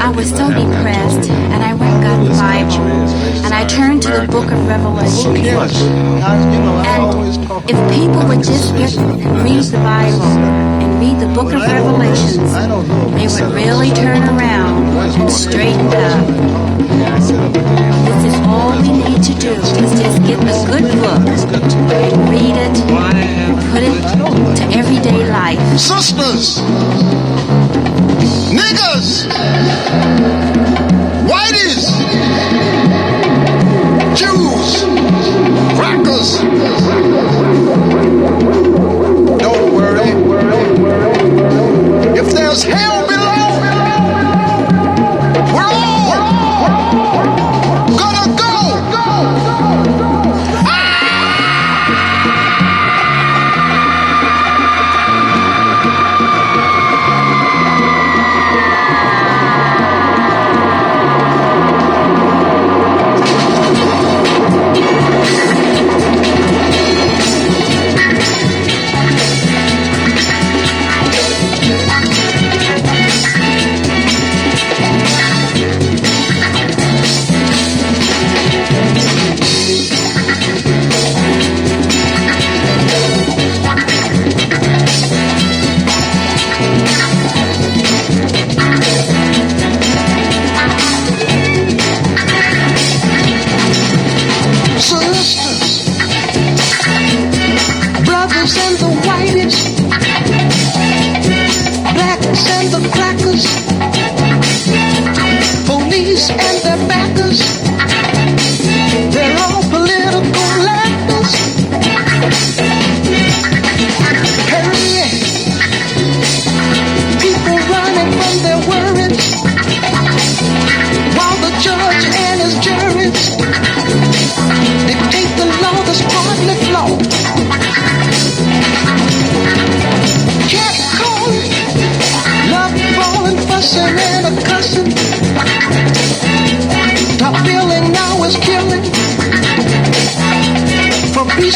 I was so depressed, and I went and got the Bible, and I turned to the book of Revelation. And if people would just read the Bible and read the book of Revelations, they would really turn around and straighten up. This is all we need to do, is just get a good book and read it and put it to everyday life. Sisters, niggas, whiteys, Jews, crackers. Don't worry. If there's hell below, we're all gonna go.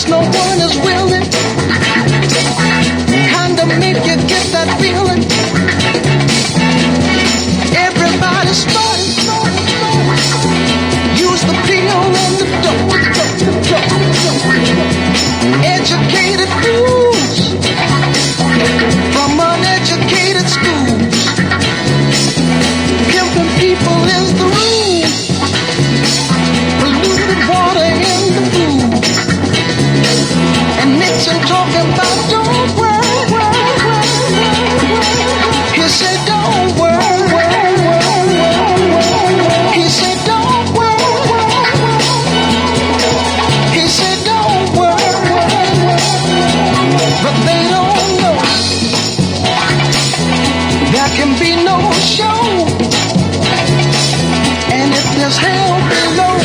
No one is willing, kinda make you get that feeling. Everybody's smart, use the pill and the dope. Educated fools from uneducated schools. Pimping people is the rule. Polluted water in the food. And Nixon talking about don't worry. He said don't worry. He said don't worry. He said don't worry. But they don't know there can be no show. And if there's hell below,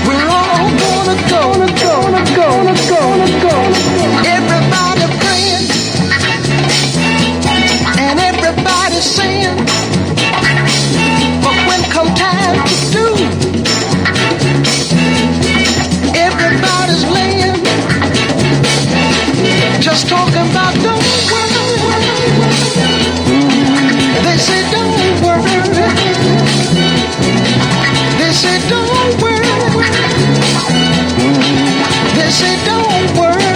we're all gonna go. Everybody praying and everybody saying, but when come time to do, everybody's laying, just talking about don't worry. They say don't worry. They say don't worry. They say don't worry.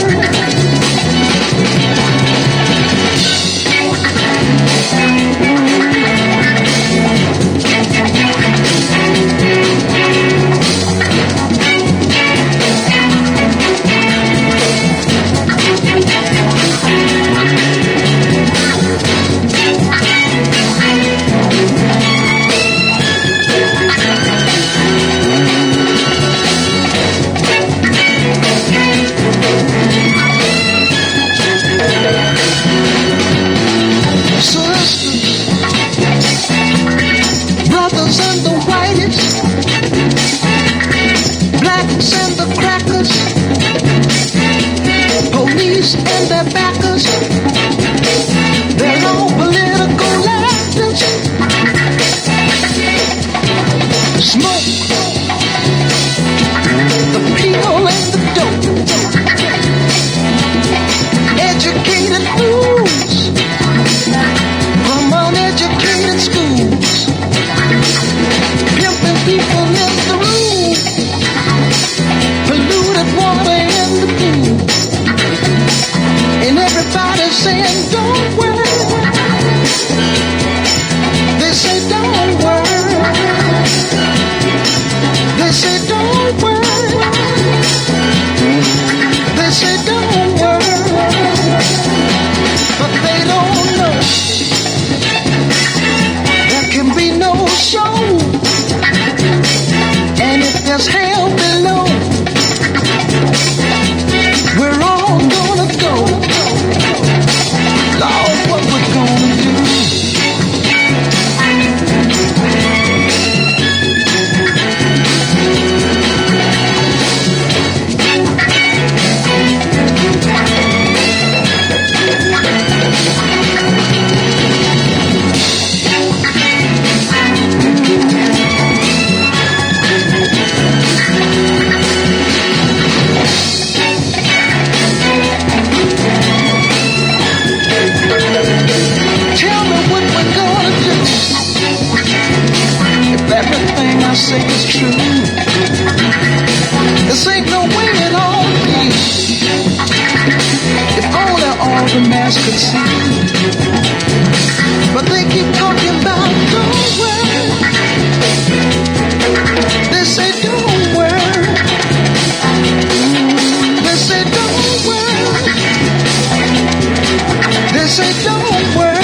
there's hell below. We're all gonna go. Lord, what we're gonna do? Everything I say is true. This ain't no way at all be. If only all the mass could see. But they keep talking about don't worry. They say don't worry. They say don't worry. They say don't worry.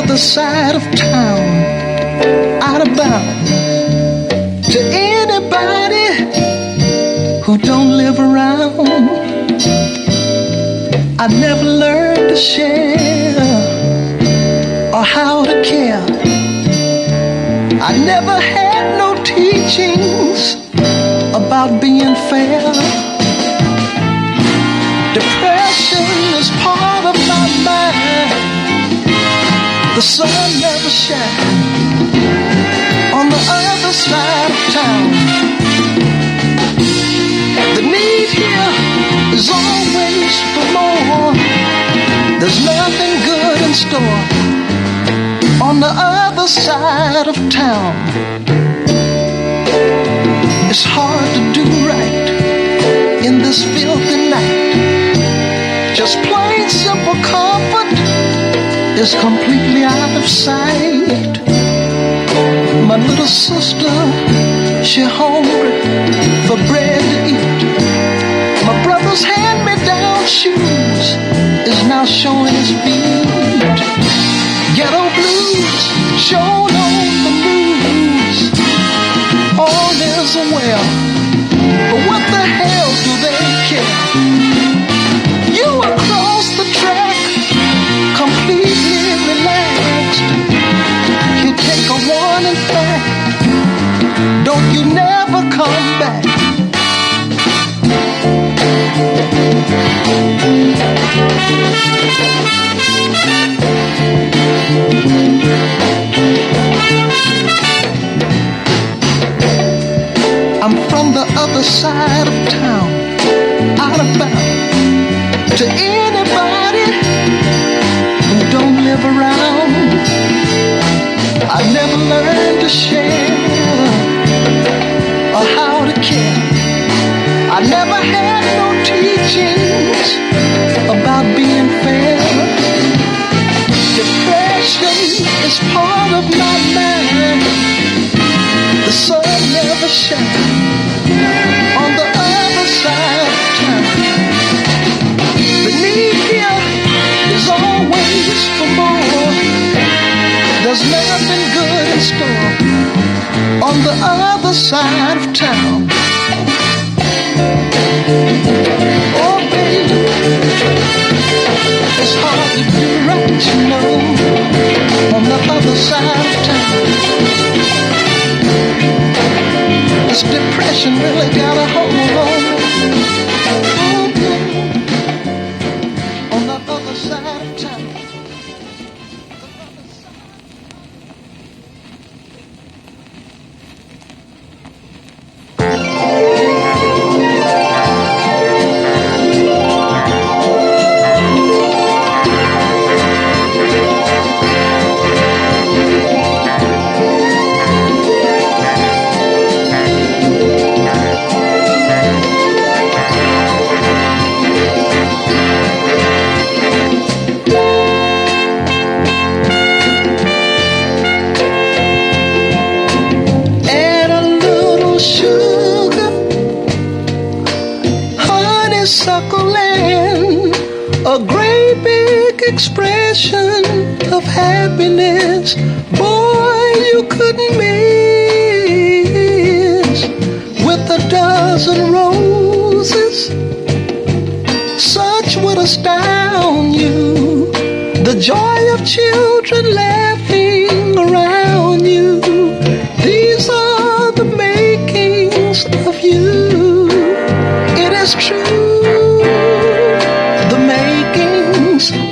Other side of town, out of bounds. To anybody who don't live around, I never learned to share or how to care. I never had no teachings about being fair. Depression is part of my mind. The sun never shines on the other side of town. The need here is always for more. There's nothing good in store on the other side of town. It's hard to do right in this filthy night. Just plain simple comfort is completely out of sight. My little sister, she hungry for bread to eat. My brother's hand-me-down shoes is now showing his feet. Ghetto blues showing on the news. All is well, but what the hell do they care? You across the track, completely relaxed. You take a warning back. Don't you never come back. store on the other side of town. Oh, baby, it's hard to do right, you know, on the other side of town. This depression really got a hold on me. Oh, baby, on the other side of town. A great big expression of happiness, boy, you couldn't miss. With a dozen roses, such would astound you. The joy of children laughing around you. These are the makings of you. It is true.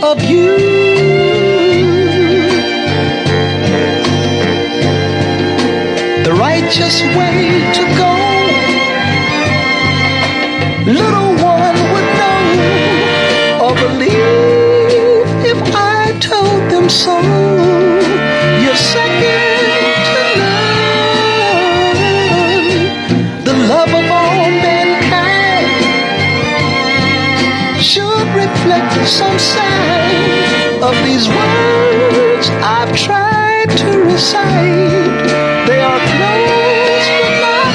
Of you. The righteous way to go, little one would know or believe if I told them so. You're second to none, the love of all mankind should reflect some sign of these words I've tried to recite. They are close but not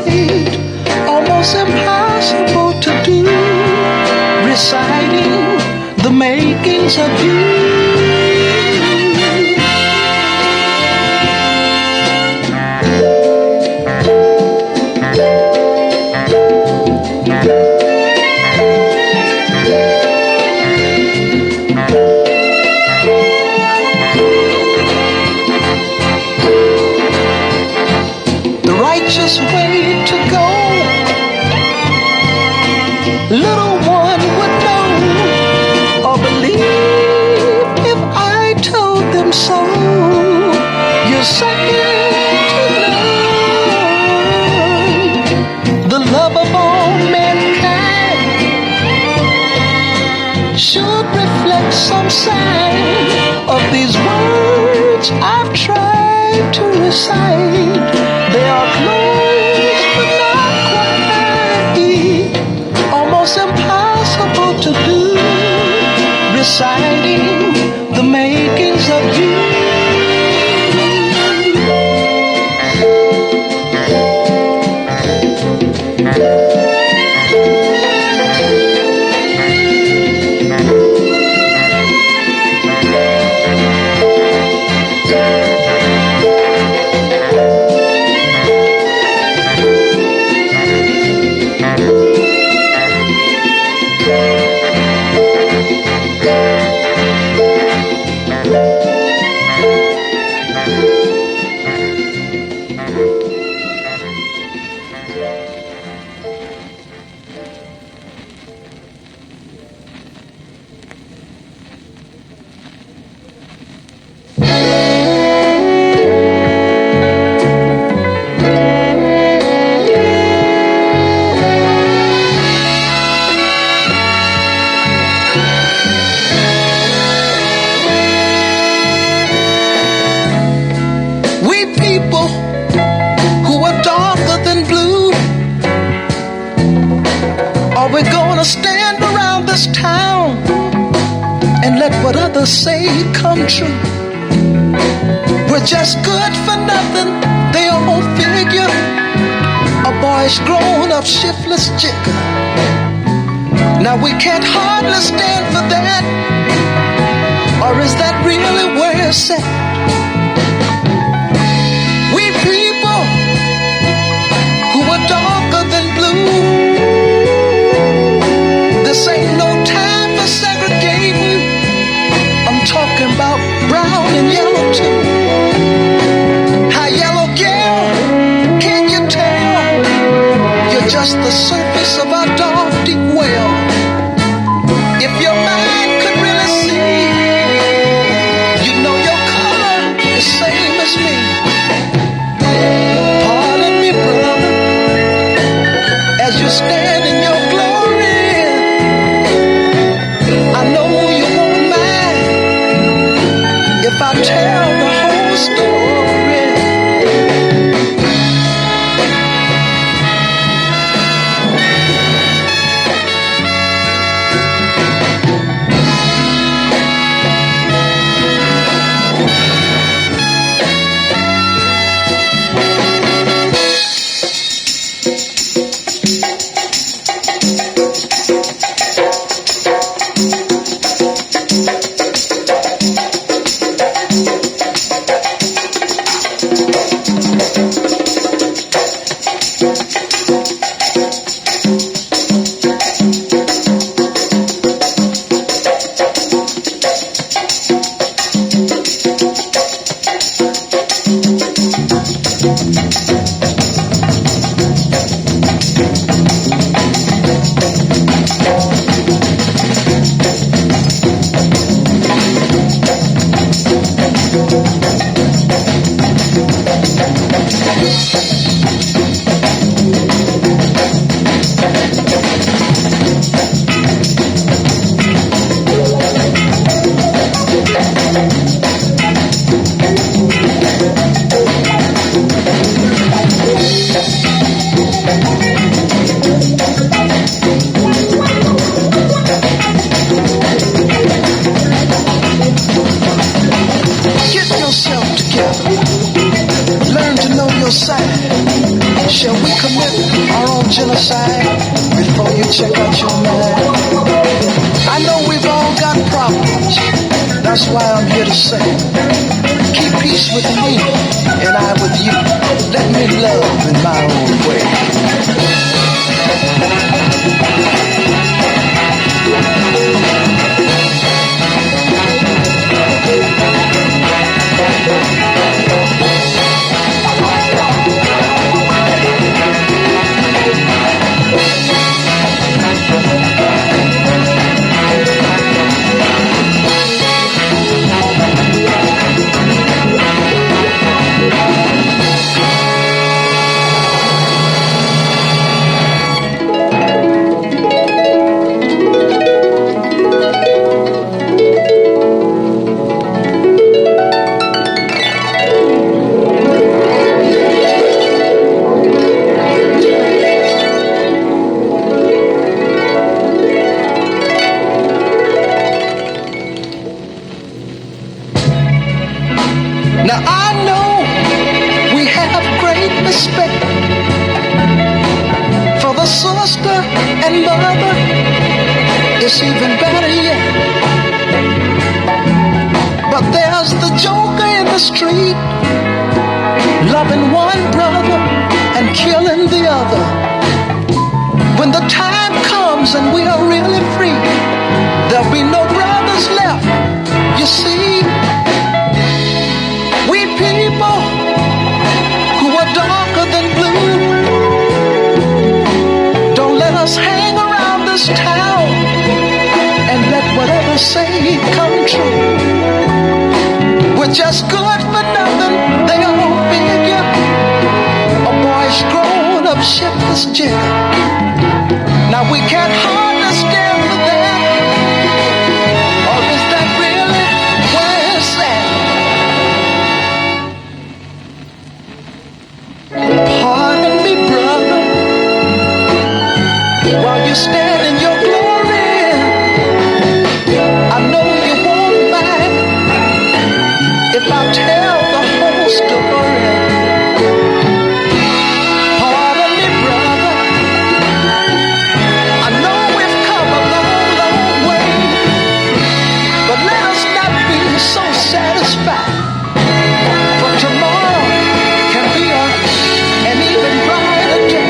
quite, almost impossible to do, reciting the makings of you. Way to go, little one would know or believe if I told them so. You're second to none, the love of all mankind should reflect some sign of these words I've tried to recite. They are close but not quite, almost impossible to do, reciting the makings of you. Stand around this town and let what others say come true. We're just good for nothing, they all figure. A boy's grown up shiftless jigger. Now we can't hardly stand for that. Or is that really where it's at? That's why I'm here to say, keep peace with me and I with you. Let me love in my own way. Now I know we have great respect for the sister and mother. It's even better yet. But there's the joker in the street, loving one brother and killing the other. When the time comes and we are really free, there'll be no brothers left, you see. We people who are darker than blue, don't let us hang around this town and let whatever say come true. We're just good for nothing, they all figure. A boy's grown up shiftless jigger. Now we can't hardly stand for that. Or is that really where it's at? Pardon me, brother, while you stand in your glory. I know you won't mind if I tell the whole story. Pardon me, brother, I know we've come a long, long way, but let us not be so satisfied, for tomorrow can be an even brighter day.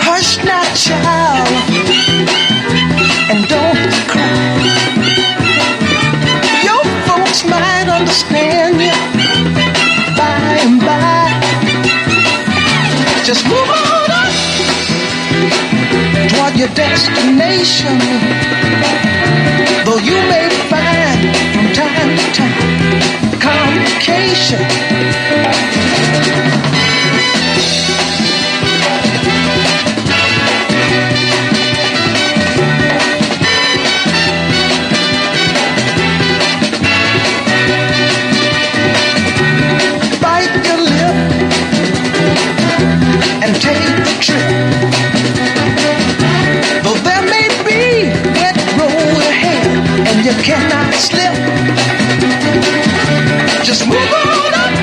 Hush now, child, and don't cry. Your folks might understand you by and by. Just move on up toward your destination, though you may find from time to time complication. Bite your lip and take the trip. Though there may be wet road ahead and you cannot slip, just move on up.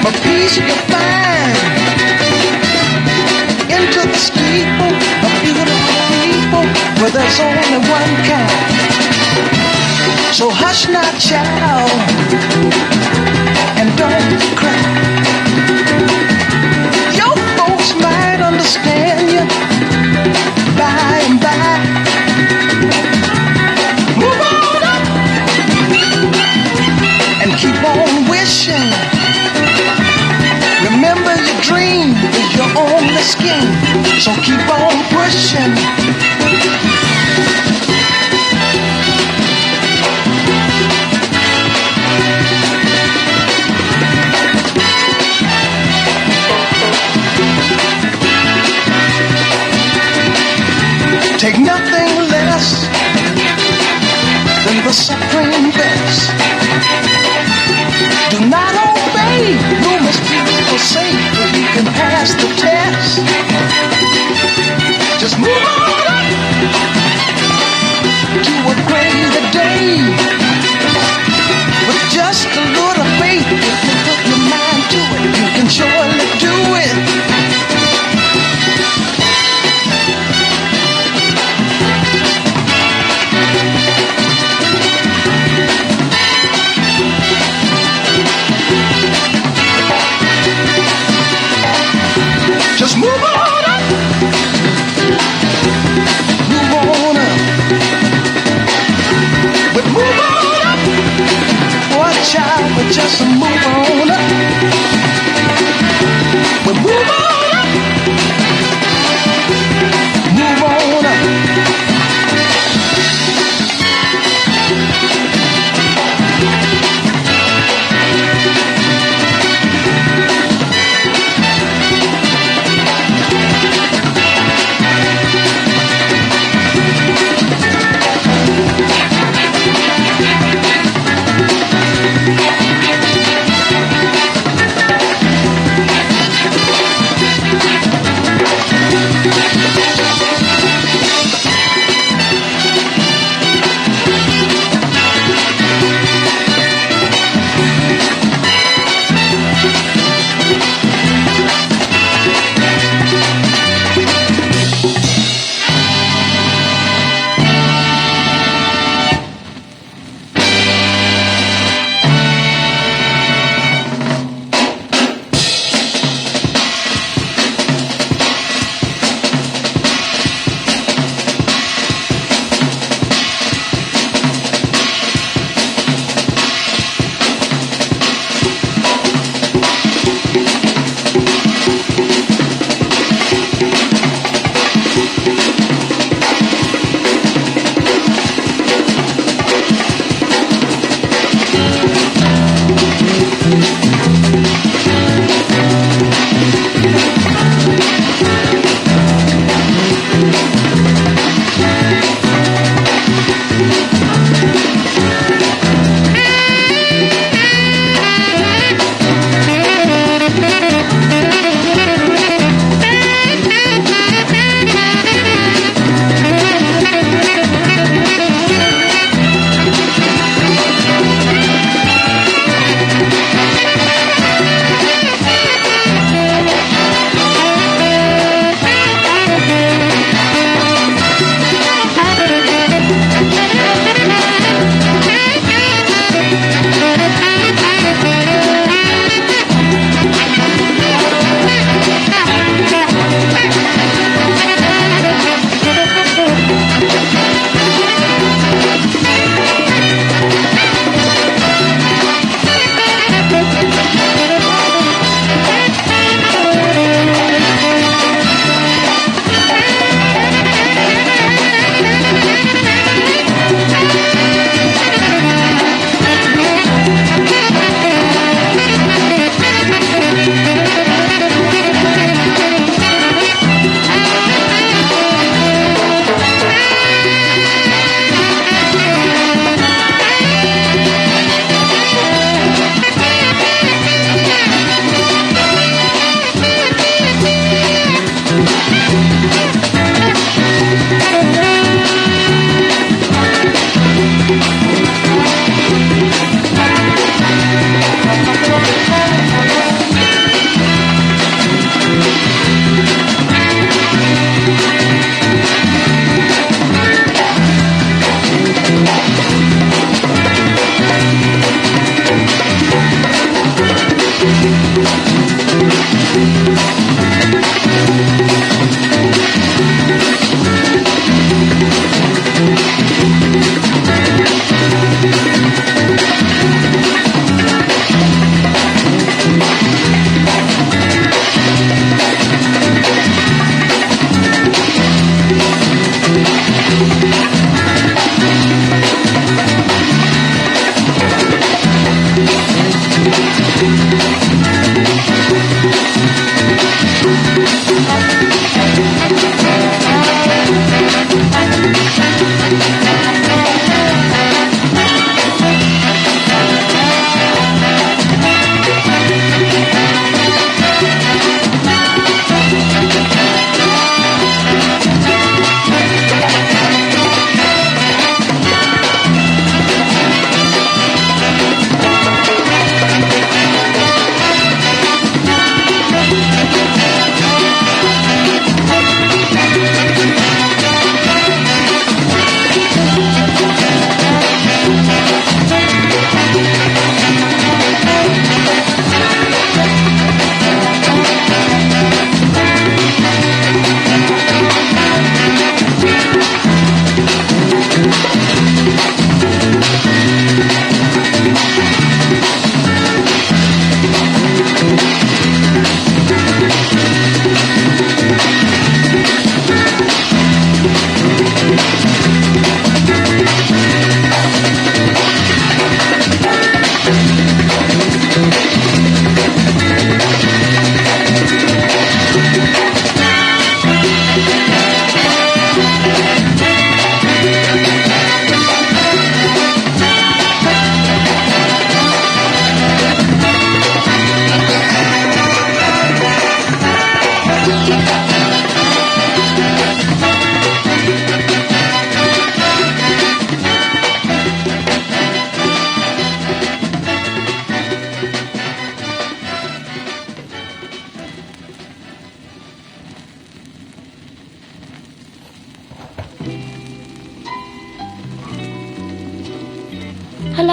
For peace you find into the steeple of beautiful people where there's only one kind. So hush now, child, and don't cry. Your folks might understand you by and by. Move on up and keep on wishing. Remember your dream is your So keep on pushing. Take nothing less than the supreme best. Do not obey rumors people say that you can pass the test. Just move on to a greater day. With just a little faith, if you put your mind to it, you can surely do it. Just move on up. Move on up. But move on up. Watch out, but just move on up. But move on up. Move on up.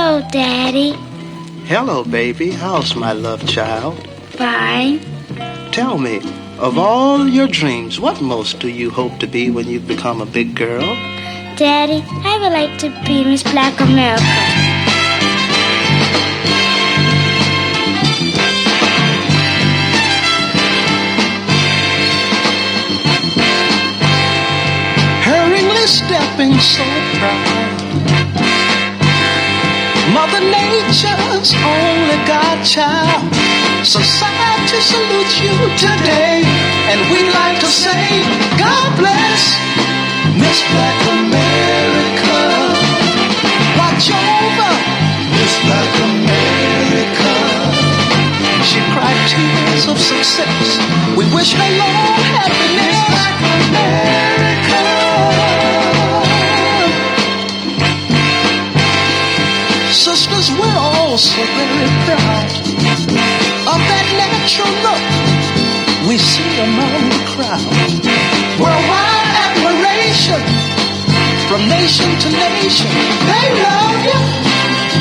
Hello, Daddy. Hello, baby. How's my love child? Fine. Tell me, of all your dreams, what most do you hope to be when you become a big girl? Daddy, I would like to be Miss Black America. Hurriedly stepping so proud, Mother Nature's only godchild. Society salutes you today, and we like to say, God bless Miss Black America. Watch over Miss Black America. She cried tears of success. We wish her long happiness. Miss Black America. Sisters, we're all so very proud of that natural look we see among the crowd. Worldwide admiration from nation to nation. They love you,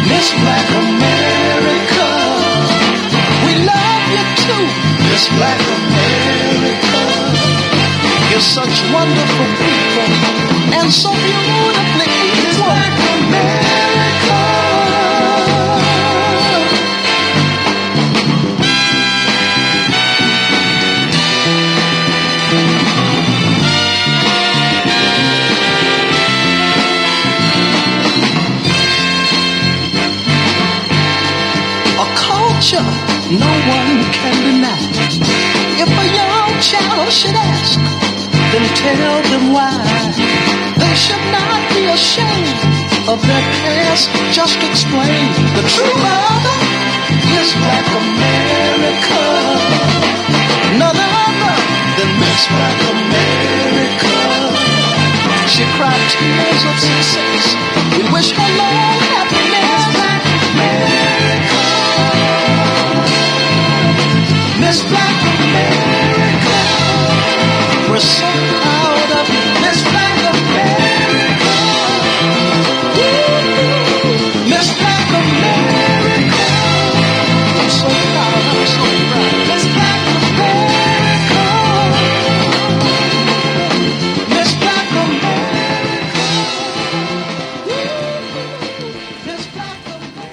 Miss Black America. We love you too, Miss Black America. You're such wonderful people and so beautifully equal. Miss Black America. No one can deny. If a young child should ask, then tell them why. They should not be ashamed of their past. Just explain the true mother is Black America. None other than Miss Black America. She cried tears of success. We wish her long happiness. Black America. Miss Black America, we're so proud of you, Miss Black America. Woo! Miss Black America, I'm so proud, I'm so proud. Miss Black America, Miss Black America. Woo! Miss Black America.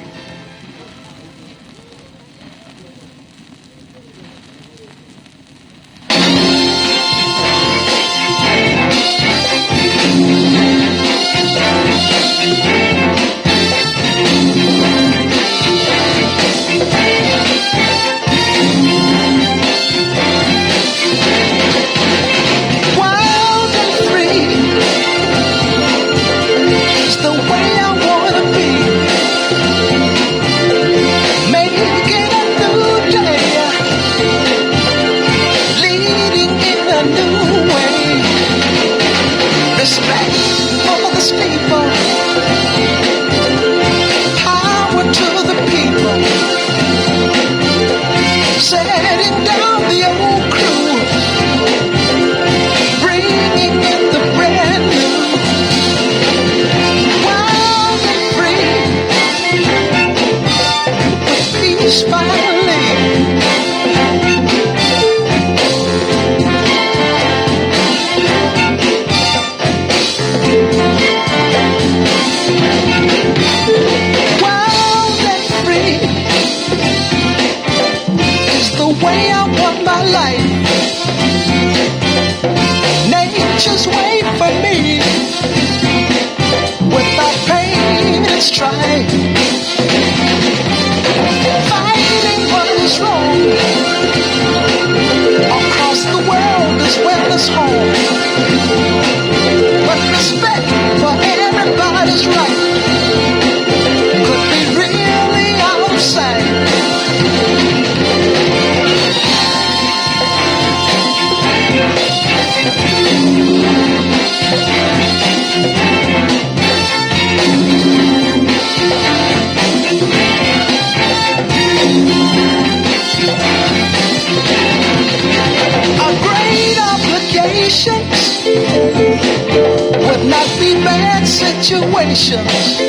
Would not be bad situations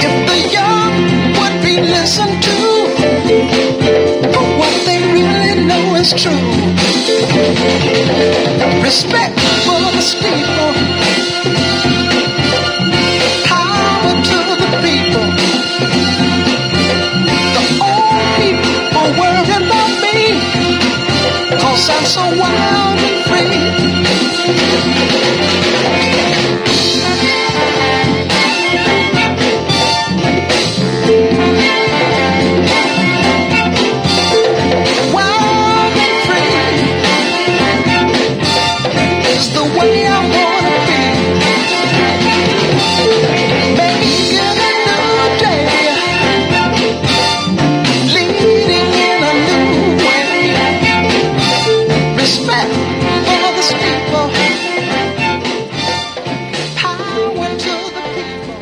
if is true. Respect for the steeple. Power to the people. The old people worry about me, 'cause I'm so wild and free. Wild and free is the way I wanna be. Making a new day, leading in a new way. Respect for the people, power to the people.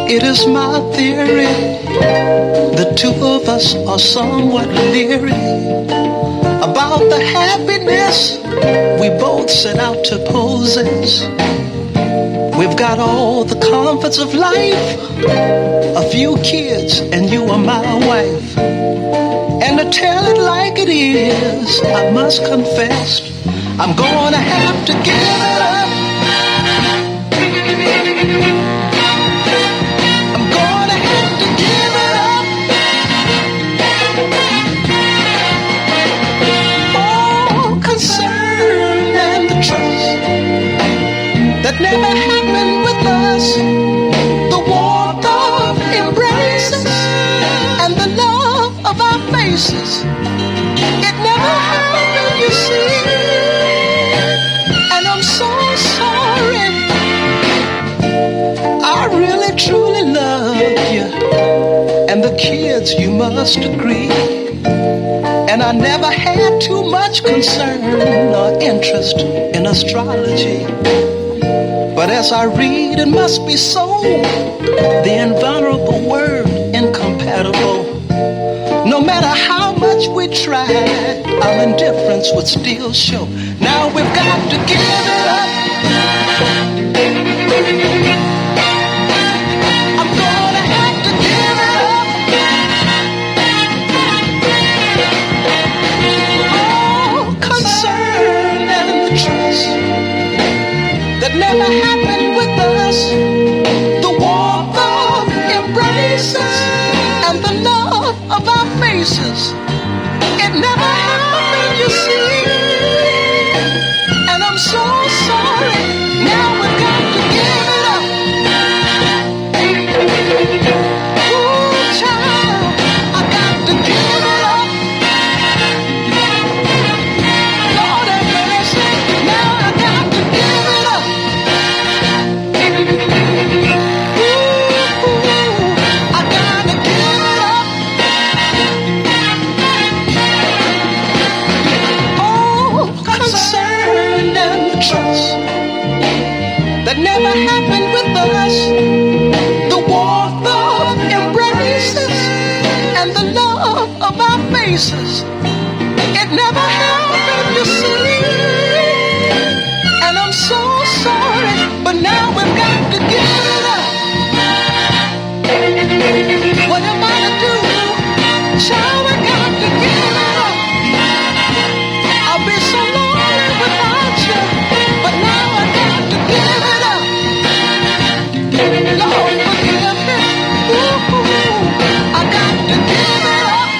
It is my theory, the two of us are somewhat leery about the happiness we both set out to possess. We've got all the comforts of life, a few kids, and you are my wife. And to tell it like it is, I must confess, I'm gonna have to give it up. I'm gonna have to give it up. All concern and the trust that never happened with us. The warmth of embraces and the love of our faces. It never happened, you see. And I'm so sorry. I really truly love you. And the kids, you must agree. And I never had too much concern or interest in astrology. But as I read, it must be so, the invulnerable word, incompatible. No matter how much we tried, our indifference would still show. Now we've got to give it up. I'm gonna have to give it up. All concern and the trust that never happened with us. The warmth of embraces and the love of our faces. It never happened, you see. And I'm so sorry. Now we've got to give it up. Ooh, child, I got to give it up. Lord have mercy. Now I got to give it up. Ooh, I gotta give it up. All concern and the trust that never happened with us. The warmth of embraces and the love of our faces. It never happened, you see. And I'm so sorry, but now we've got to give it up. What am I to do? Child, we got to give it up. I'll be so lonely without you, but now I got to give it up. Lord, forgive me. Ooh, I got to give it up.